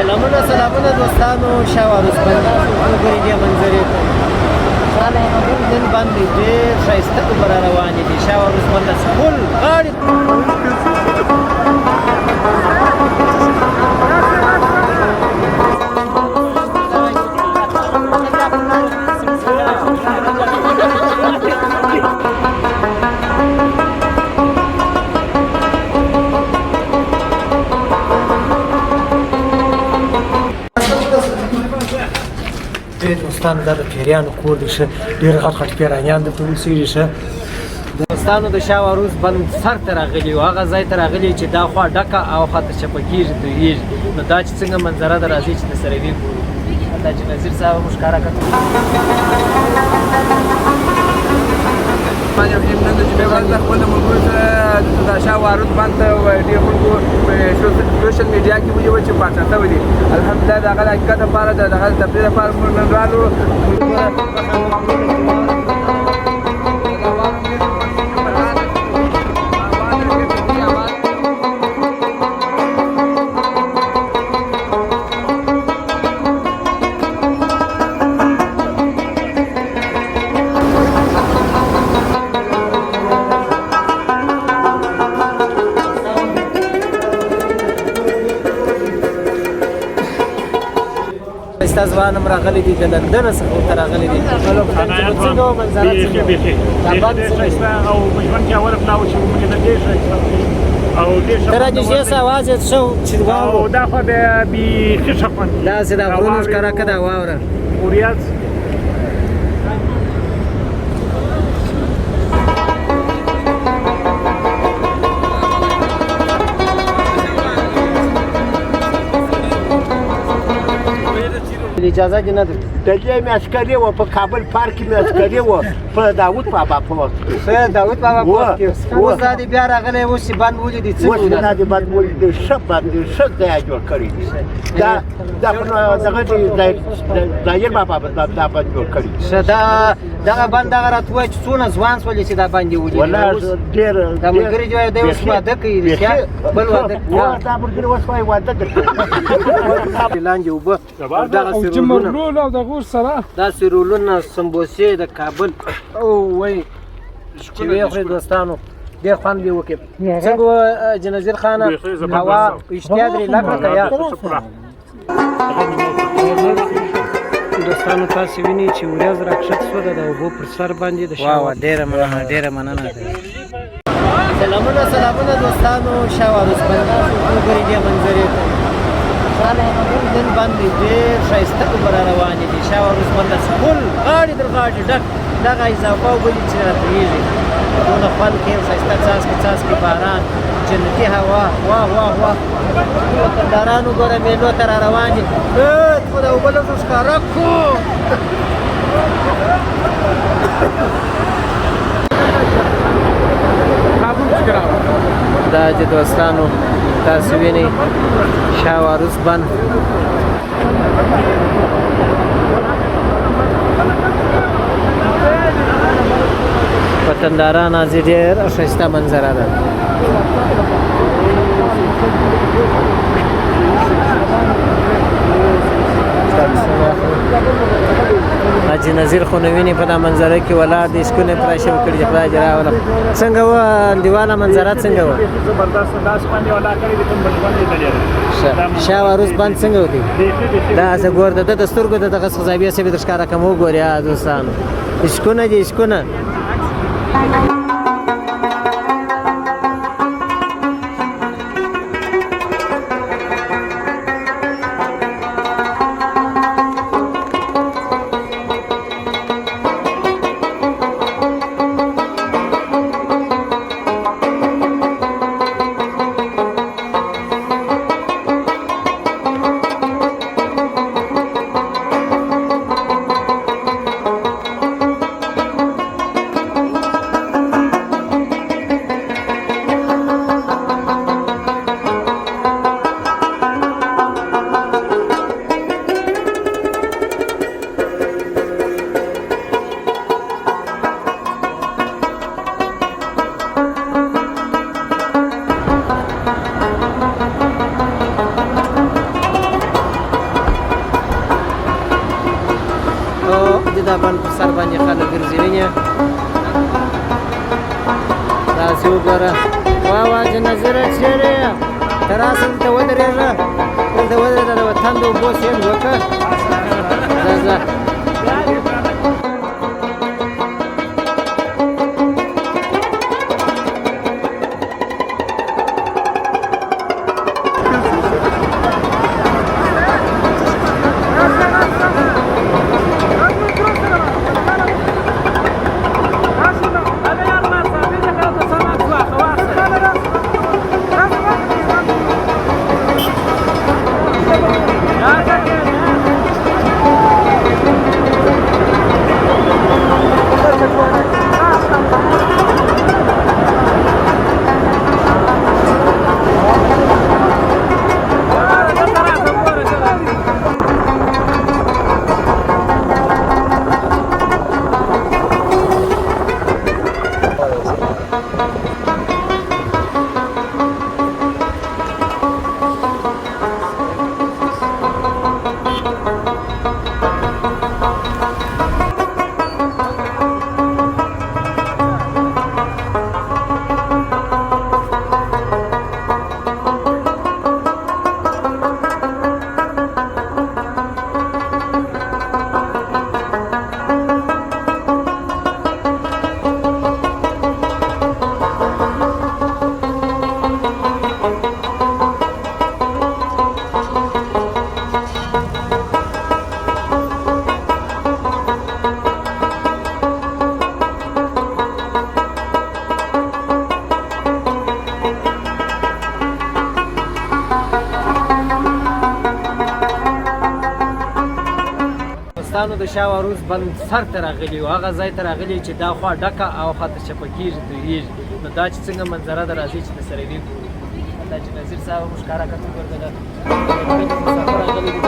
سلامونه دوستانو، شاوار اوسپنه وګورئ دې منظرې ته. نن باندې ډېر ښایسته اوبه را روانې دي. شاوار اوسپنه داسې فل غاړې دوستانو دا د پیریانو کور دی. ښه ډېر غټ غټ پیرانیان دلته اوسېږي. ښه دوستانو د شاوار اوسپنې سر ته راغلي یو، هغه ځای ته راغلي چې دا خوا ډکه او خواته چپه کېږي تویېږي. نو دا چې څنګه منظره ده راځئ چې درسره ویې ګورو. دا چې نظیر صاحب موږ ښکاره کړو. نن د جمعې ورځ ده، خپلو ملګرو سره د شاوار اوسپنې ته ډېر خلکو په سوشل میډیا کې ونیول چې پاڅه شوي دي. الحمدلله د هغه د حقیقت لپاره د هغه د تفریح لپاره موږ نن رالو. ښایسته ځوان هم راغلی دي، د لندن څخه ورته راغلی دي. څنګه وه منظره؟ او په ژوند کې اوله پلا و چې وموندل ډېر ښایسته او ډېر ښه. ته را نږدې شه اواز یې ښه چې واورو. او دا خو بیا بیخي ښه خوند کوي. داسې د غرونو ښکاره که دا واوره. وریځ اجازه دې نه ده. دلې مې عسکري وه، په کابل پارک کې مې عسکري وه، په داود بابا په وخت کې. ښه داود بابا په وخت کې اوس دا دې بیا راغلی، اوس چې بند ولیدې اوس څنګه دا دې بند ولیدې، ښه بند دی، ښه ځای جوړ کړی دی. دا په دغه دې ظاهر بابا دا بند جوړ کړی. ښه دغه بند دغه راته ووایه چې څونه ځوان شولې چې دا بند یې ولیدې. والله ډېر دا ملګري دې وایي دی اوس واده کوي، رښتیا بل واده کوي. دا ملګري اوس وایي واده درکوي. لاندې اوبه دغسې رولونه او دغه سره داسې رولونه، سمبوسې د کابل او وایي چې ویې خورئ دوستانو، ډېر خوند به یې وکړي. څنګه وه جنظیر خانه هوا اشتیا درې لکه که یا دوستانو تاسې وینئ چې ورېځ راکښته شوه د اوبو پر سر باندې د شاوار. ډېره مننه، ډېره مننه. سلامونه دوستانو، شاوار اوسپنه وګورئ دې منظرې ته. نن باندې ډېر ښایسته اوبه را روانې دي. شاوار اوسپنه داسې فل غاړې در غاړې ډک، دغه اضافه اوبه دي چې را تویېږي. دونه خوند کوي، ښایسته څاڅکي څاڅکي باران، جنتي هوا، واه واه واه. وطنداران وګوره مېلو ته را روان دي. خو د اوبه لږ ښکاره کړو. دا چې دوستانو تاسې وینئ شاوار اوسپنه وطنداران حاضر، ډېر ښایسته منظره ده. حاجي نظیر خو نو ویني په دا منظره کې ولاړ دی، شکونه یې پراشه وکړي چې خدای دې راوله. څنګه وه انډیواله منظره څنګه وه؟ زبردست داسې باندې ولا کړی دي کوم بل ژوند لیدلی دی. شاوار اوسپنه څنګه وتی؟ داسې ګور د ده د سترګو د دغه خزابیه صاحب در ښکاره کړم. وګورئ دوستانو عشقونه دي عشقونه. دا بند په سر باندې خلک ګرځي وینې داسې وګوره واه واه جنازره چېرې یې ته راسه دلته ودرېږه دلته ودرېږه د وطن د اوبو سیند وکړه ځه ځه دوستانو د شاه وروز بند سر ته راغلي وو هغه ځای ته راغلي چې دا خوا ډکه او خواته چپه کېږي تویېږي نو دا چې څنګه منظره ده راځي چې درسره ویې ګورو دا چې نظیر صاحب موږ ښکاره کړه ورته ده مسافر راغلي دي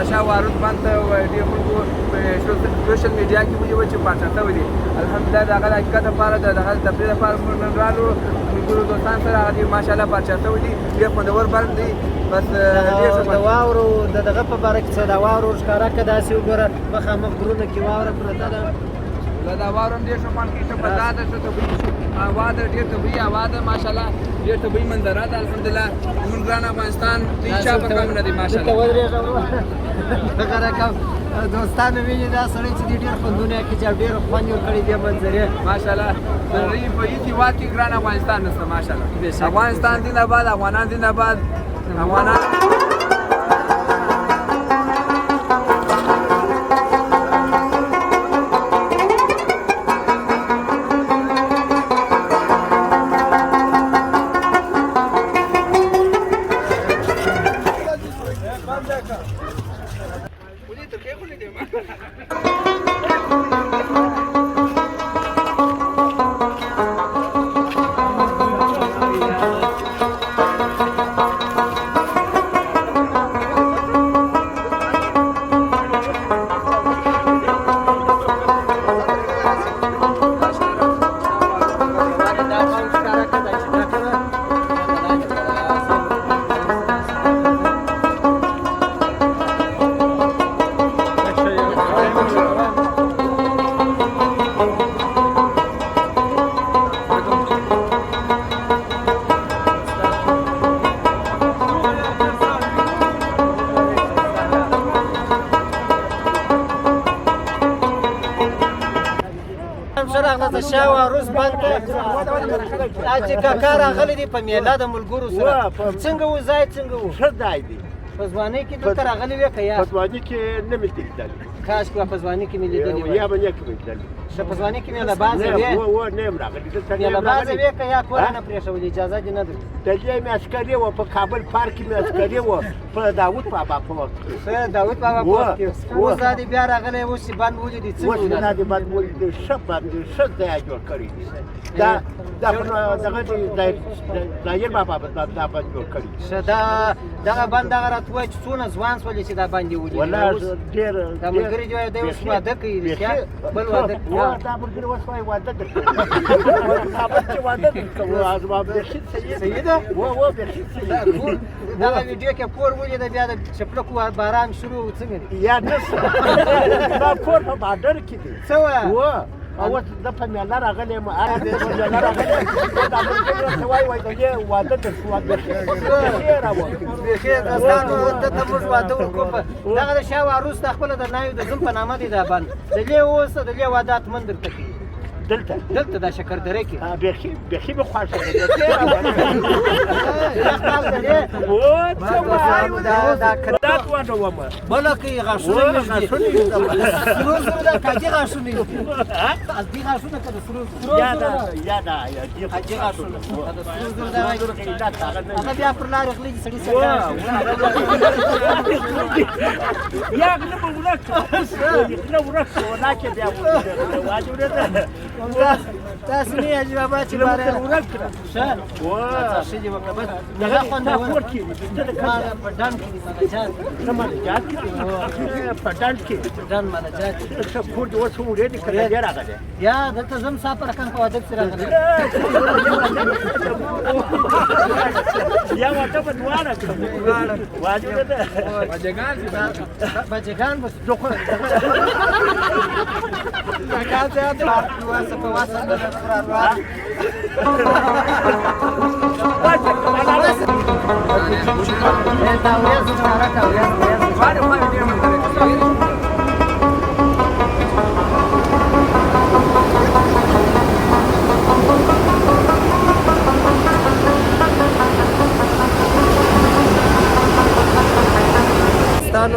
داسې شاه وروز بند ته ډېر خلکو په سوشل میډیا کې ویډیو چې پاچا شوی دی الحمدلله د هغه د حقیقت لپاره د هغه د تفریح لپاره موږ نن رالو ملګرو دوستان سره هغه ماشاءالله پاچا شوی دی ډېر خوندور بند دی بس د واورو د دغه په باره کې څه د واورو ښکاره که داسې وګوره مخامخ غرونه کې واوره پرته ده دا واورو هم ډېر ښه خوند کوي ښه فضا ده ښه طبیعي هوا ده ډېر طبیعي هوا ده ماشاءالله ډېر طبیعي منظره ده الحمدلله زموږ ګران افغانستان د هیچا په کم نه دی ماشاءالله دوستانو ویني دا سړی چې ډېر خوندونه یې کړي چې ډېر خوند یې ورکړي دې منظرې ماشاءالله د نړۍ په هېڅ هېواد کې ګران افغانستان نشته ماشاءالله افغانستان زنده باد افغانان زنده باد افغانان راغله د شاه وروز بند ته دا چې کاکا راغلی دی په میله د ملګرو سره څنګه و ځای څنګه و ښه ځای دی په ځوانۍ کې دلته راغلي وې که یا په ځوانۍ کې نه مې لیدلې کاشکې په ځوانۍ کې مې لیدلې وای یا به نه کې مې لیدلې ښه په ځوانۍ کې مې له بازه وې نه یم راغلی دلته مې له بازه وې که یا کور نه پرېښولې اجازه دې نه درلوده دلته مې عسکري وه په کابل پارک کې مې عسکري وه په داود بابا په وخت کې ښه داود بابا په وخت کې اوس دا دې بیا راغلی اوس چې بند ولیدې څه اوس مې دا د بد ولیدې ښه بند ښه ځای جوړ کړی دی دا خو دغه ظاهر بابا دا بند جوړ کړی ښه دغه بند دغه راته وایي چې څونه ځوان شولې چې دا بند یې ولیدې والله ډېر دا ملګري دې وایي دی اوس واده کوي رښتیا بل واده کوي دا ملګري اوس وایي واده درکوي کابل کې واده درکوي زما بیخي صحیح ده و بیخي دغه ویډیو کې کور ولیده بیا د چپلکو باران شروع و څنګه دی یا نه دا کور په بارډر کې دی څه وایه او زه په میله راغلی یم میله راغلی دا ملګري ورته وایي د دې واده درشو بیخي راوړي بیخي داستانو دلته موږ واده وکړو دغه د شاه عروس د خپله د ناوې د زوم په نامه دی دا بند د دې اوس د دې واده اتمن درته کوي دلته دا شکردره کې بیخي مې خوښه ده بله کې غاښونه سرو زرو ده کاږي غاښونه دي غاښونه که د سرو زرو کاږي غاښونه د سرو زرو هغه بیا پر لارې غلي دي سړي یا غله به ورک ولاکې بیا واجب نه ده تاسو نه حاجي بابا چې باره ورک کړه ښه ښه دې وکړه بس دغه خوندور کې په ډان کې دي ملجان ملجان کې په ډان کې ډان ملجان څه کور دې اوس وړې دي کله بیا راغلی یا دلته زم سافر کن په واده کې راغلی یا واده په دواړه واجب نه ده بچگان بس دوخه کاته ته واسه په واسه د قرار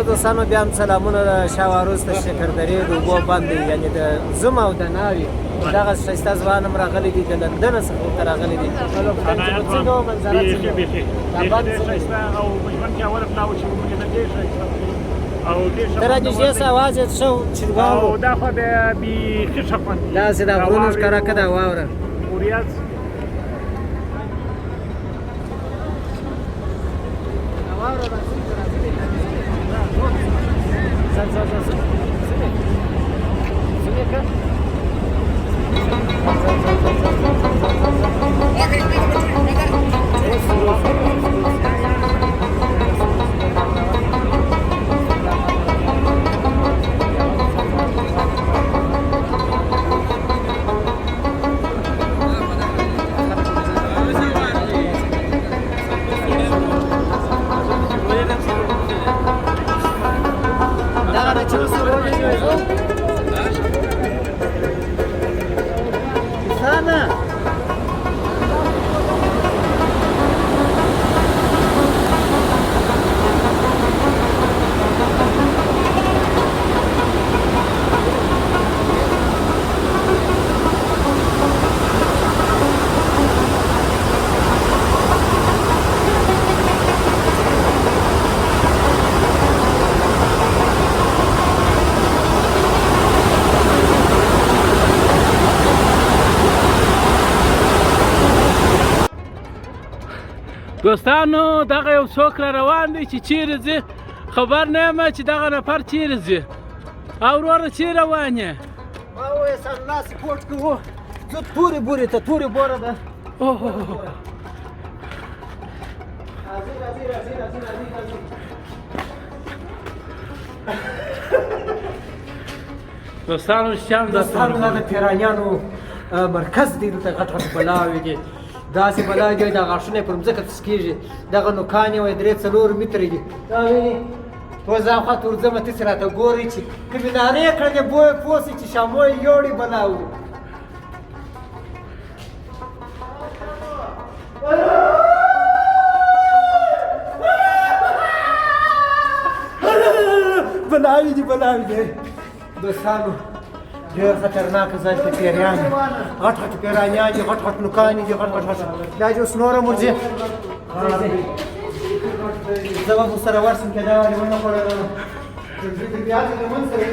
دوستانو بیا هم سلامونه د شاه عروس د شکردرې د اوبو باندې یعنې د زوم او د ناوې دغه ښایسته ځوان هم راغلی دي د لندن څخه ورته راغلی دي څنګه وه منظره څنګه او په ژوند کې اوله پلاو چې موږ ته ډېر ښایسته او ډېر ښه ته را نږدې شه اواز یې ښه چې واورو او دا خو بیا بیخي ښه خوند دی داسې د غرونو ښکاره که دا واوره وریاض دوستانو دغه یو څوک را روان دی چې چیرې ځي خبر نه یم چې دغه نفر چیرې ځي او وروره چیرې روان یې ما وویل سملاسې کوټ کې و زه تورې بورې ته تورې بوره ده دوستانو شیان دوستانو دا د پیرانیانو مرکز دی دلته غټ غټ بلاوې دي داسې بلاوې دي دا غاښونه یې پر مځکه څسکېږي دغه نوکان یې وایي 3-4 متره دي دا وینې ټول زاخوا ته ورځمه تاسې راته ګورئ چې که مې نارې کړلې بوی پوه شئ چې شامو یې یوړې بلاوې بلاوي دي دوستانو ډېر خطرناک ځای کې پیریان غټ پیرانیان دي غټ نوکان دي غټ دا جو سنوره مرځي زه به سره ورسم کې دا وایي ونه خوړل بیا دې من سره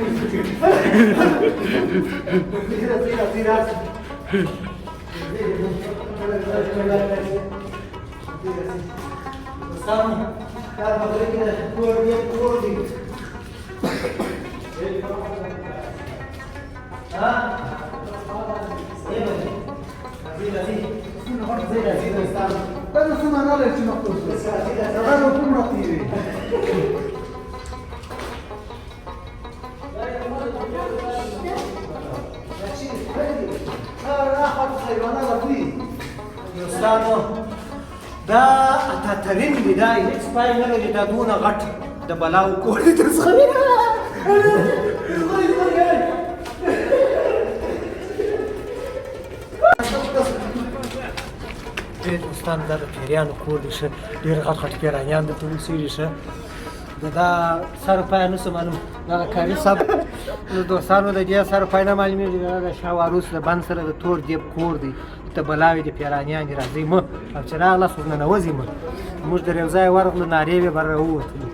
دا اتاترین دی دا هیڅ پای نه لري دا دونه غټ د بلاو کور دي تر څخه ډېر دوستان دا د پیریانو کور دي ښه ډېر غټ پیرانیان دلته اوسېږي ښه دا سر پای نه څه معلوم دغه کاري صاحب د دوستانو د دې سر پای نه معلومېږي دا د شاواروس د بند سره د تور دیب کور دی ته بلاوې د پیرانیان دي راځئ مه او چې راغله څوک ننوځي مه موږ در یو ځای ورغلو نارې وې بر راووتلو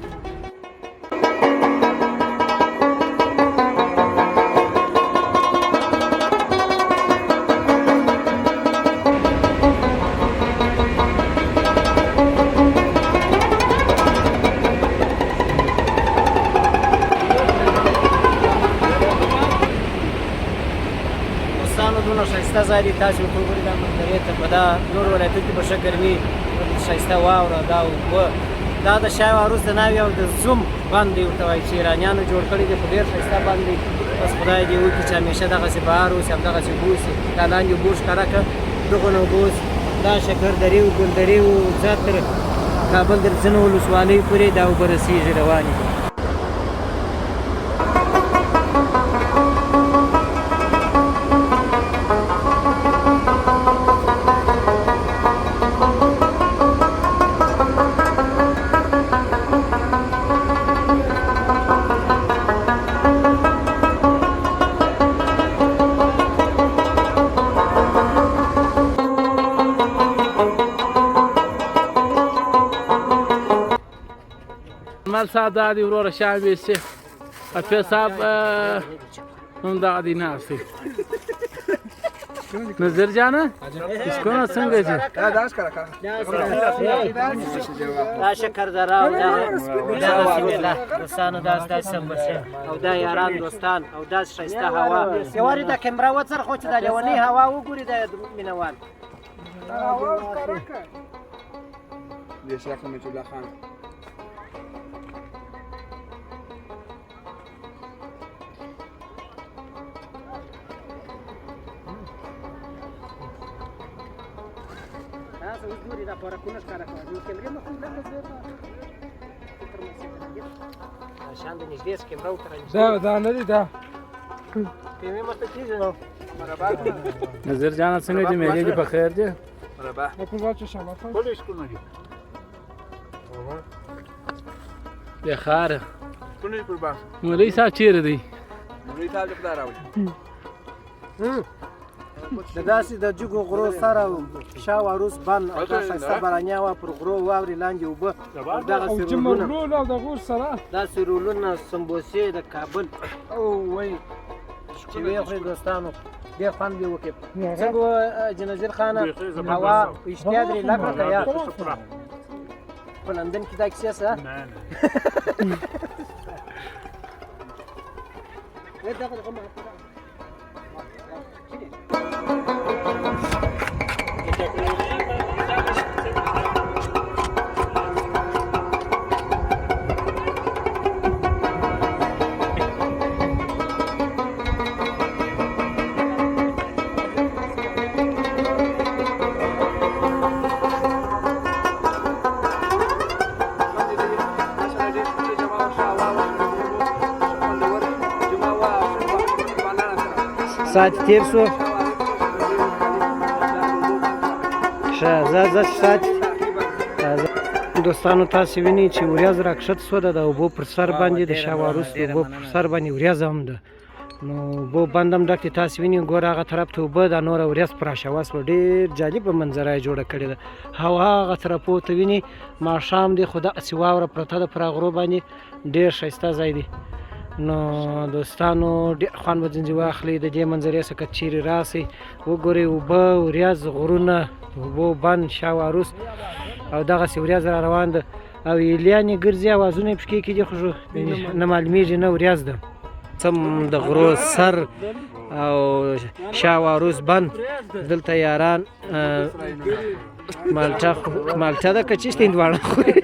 دونه ښایسته ځای دی تاسې ورته وګورئ دا منظرې ته په دا نور ولایتونو کې به ښه ګرمي ښایسته واوره دا اوبه دا د شاواروس د ناوې او د زوم بند دی ورته وایي چې ایرانیانو جوړ کړی دی خو ډېر ښایسته بند دی بس خدای دې وکړي چې همیشه دغسې بهار اوسي همدغسې اوبه اوسي دا لاندې اوبه ښکاره کړه دغو نه اوبه اوسي دا شکردرې و ګلدرې و زه تر کابل در ځینو ولسوالیو پورې دا اوبه رسېږي روانې دي مال صاحب دا دی وروره شام ویسي حفیظ صاحب هم دغه دی ناست دی نظر جانه اسکونه څنګه دي دا شکردره او دا بسمله دوستانو دا ستاسې سمبسه او دا یاران دوستان او دا ښایسته هوا یوارې دا کیمرا وڅرخو چې دا لیونۍ هوا وګوري دا مینهوال دې شیخ حمید الله خان ګوري دا پرکونه ښکاره کوه نو کیمرې مخ نه لګوي شان د نږدې کیمرا وتره دا نه دی دا کیمرې مته کیږي نو مرحبا نظر جان څنګه دې مېلې دې په خیر دې مرحبا په واچو شامه ټول اسکول دي د خار کونی پر باس مولوی صاحب چیرې دی مولوی صاحب دې پلار راوړي د داسې د جګو غرو سره شاواروس بند او دا ښایسته بارانیا وه پر غرو واورې لاندې اوبه او دغسې رولونه او د غور سره داسې رولونه سمبوسې د کابل او وایي چې ویې خورې دوستانو ډېر خوند به وکړي څنګه وه جنظیر خانه هوا په اشتیا درې لکه که یا په لندن کې دا کیسې څه ساعت تیر شو ښه زه ساعت دوستانو تاسو وینئ چې وریځ راکښته شوه د اوبو پر سر باندې د شاوروس د اوبو پر سر باندې وریځ هم ده نو اوبو بند هم ډک دي تاسو وینئ ګوره هغه طرف ته اوبه دا نوره وریځ پره شوه سوه ډېر جالبه منظره یې جوړه کړې ده هوا هغه طرفو ته وینئ ماښام دی خو داسې واوره پرته ده پر غرو باندې ډېر ښایسته ځای دی نو دوستانو ډېر خوند به ځینې واخلئ د دې منظرې څخه که چیرې راسئ وګورئ اوبه وریځ غرونه اوبو بند شاوروس او دغسې وریځ را روان ده او هیلیانې ګرځي اوازونه یې پکې کېدي خو نه معلومېږي نه وریځ ده څم د غرو سر او شاوروس بند دلته یاران مالټه ده که چیشته هندواڼه خوري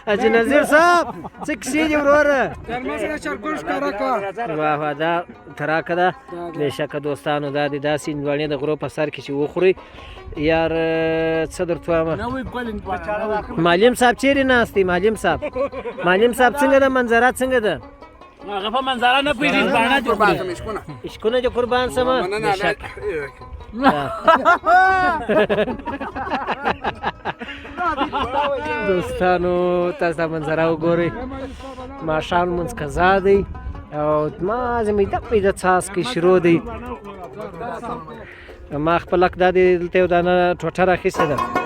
حاجي نظیر صاحب څه کیسې دي وروره واه واه دا تراکه ده بېشکه دوستانو دا د داسې هندواڼې د غرو په سر کې چې وخورئ یار څه درته وایم معلم صاحب چیرې ناست دی معلم صاحب څنګه ده منظره څنګه ده هغه په منظره نه پوهېږي باڼه دې خوري اشکونه دې قربان سمه بېشکه دوستانو تاسو دا منظره وګورئ ماښام لمونځ قضا دی او مازې میده څاڅکی شروع دی ما خپل حق دا دی دلته یو دانه ټوټه راخیستې ده